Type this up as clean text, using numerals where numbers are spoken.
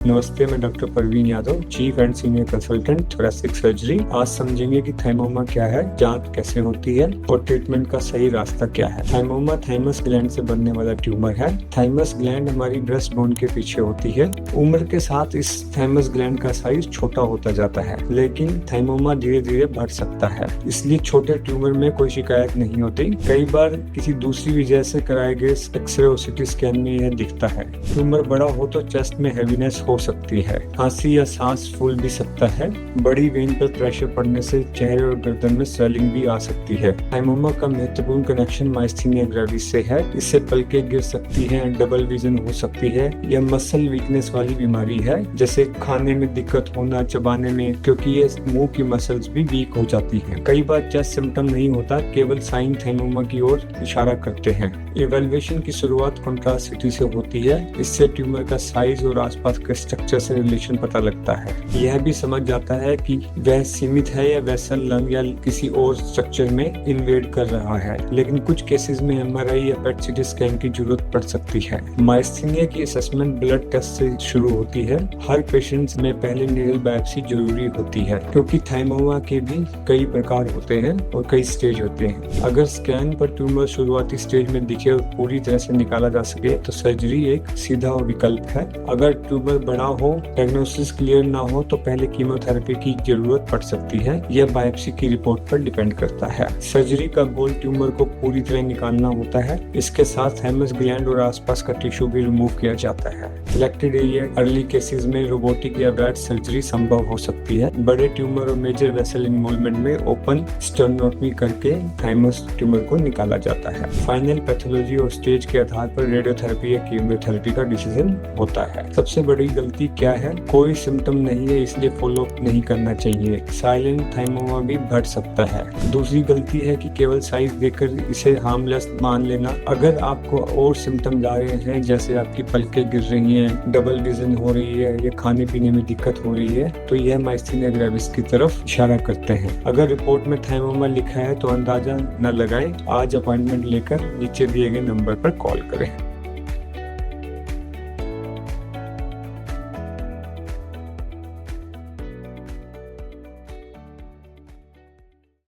नमस्ते, मैं doctor Parveen Yadav, cheap and senior consultant thoracic surgery. आज समझेंगे कि थाइमोमा क्या है, जांच कैसे होती है और ट्रीटमेंट का सही रास्ता क्या है। थाइमोमा थाइमस ग्लैंड से बनने वाला ट्यूमर है। थाइमस ग्लैंड हमारी ब्रेस्ट बोन के पीछे होती है। उम्र के साथ इस थाइमस ग्लैंड का साइज छोटा होता जाता है, लेकिन थाइमोमा धीरे धीरे बढ़ सकता है। इसलिए छोटे ट्यूमर में कोई शिकायत नहीं होती। कई बार किसी दूसरी वजह से कराए गए एक्सरे और सीटी स्कैन में यह दिखता है। ट्यूमर बड़ा हो तो चेस्ट में हैवीनेस हो सकती है, खांसी या सांस फूल भी सकता है। बड़ी वेन पर प्रेशर पड़ने से चेहरे और गर्दन में स्वेलिंग भी आ सकती है। थाइमोमा का महत्वपूर्ण कनेक्शन माइस्थीनिया ग्रेविस से है। इससे पलकें गिर सकती हैं, डबल विजन हो सकती है। यह मसल वीकनेस वाली बीमारी है, जैसे खाने में दिक्कत होना, चबाने में, क्योंकि ये मुंह की मसल्स भी वीक हो जाती हैं। कई बार चेस्ट सिम्टम नहीं होता, केवल साइन थाइमोमा की ओर इशारा करते हैं। इवैल्यूएशन की शुरुआत कंट्रास्ट सिटी से होती है। इससे ट्यूमर का साइज और आसपास के स्ट्रक्चर से रिलेशन पता लगता है। यह भी समझ जाता है कि वह सीमित है या वेसल, लंग या किसी और स्ट्रक्चर में इन्वेड कर रहा है। लेकिन कुछ केसेस में एमआरआई या पेट सीटी स्कैन की जरूरत पड़ सकती है। माइस्थीनिया की असेसमेंट ब्लड टेस्ट से शुरू होती है। हर पेशेंट में पहले नीडल बायोप्सी जरूरी होती है, क्योंकि थाइमोमा के भी कई प्रकार होते हैं और कई स्टेज होते हैं। अगर स्कैन पर ट्यूमर शुरुआती स्टेज में दिखे और पूरी तरह से निकाला जा सके तो सर्जरी एक सीधा विकल्प है। अगर ट्यूमर बड़ा हो, डायग्नोसिस क्लियर ना हो तो पहले कीमोथेरेपी की जरूरत पड़ सकती है। यह बायोप्सी की रिपोर्ट पर डिपेंड करता है। सर्जरी का गोल ट्यूमर को पूरी तरह निकालना होता है। इसके साथ थाइमस ग्लैंड और आसपास का टिश्यू भी रिमूव किया जाता है। सिलेक्टेड एरिया अर्ली केसेस में रोबोटिक या वैट सर्जरी संभव हो सकती है। बड़े ट्यूमर और मेजर वेसल इन्वॉल्वमेंट में ओपन स्टेनोटॉमी करके थाइमस ट्यूमर को निकाला जाता है। फाइनल पैथोलॉजी और स्टेज के आधार पर रेडियोथेरेपी या कीमोथेरेपी का डिसीजन होता है। सबसे बड़ी गलती क्या है? कोई सिम्टम नहीं है इसलिए फॉलो अप नहीं करना चाहिए। साइलेंट थाइमोमा भी बढ़ सकता है। दूसरी गलती है कि केवल साइज देखकर इसे हार्मलेस मान लेना। अगर आपको और सिम्टम आ रहे हैं, जैसे आपकी पलकें गिर रही हैं, डबल विजन हो रही है या खाने पीने में दिक्कत हो रही है, तो यह माइस्थीनिया ग्रेविस की तरफ इशारा करते हैं। अगर रिपोर्ट में थाइमोमा लिखा है तो अंदाजा न लगाएं। आज अपॉइंटमेंट लेकर नीचे दिए गए नंबर पर कॉल करें।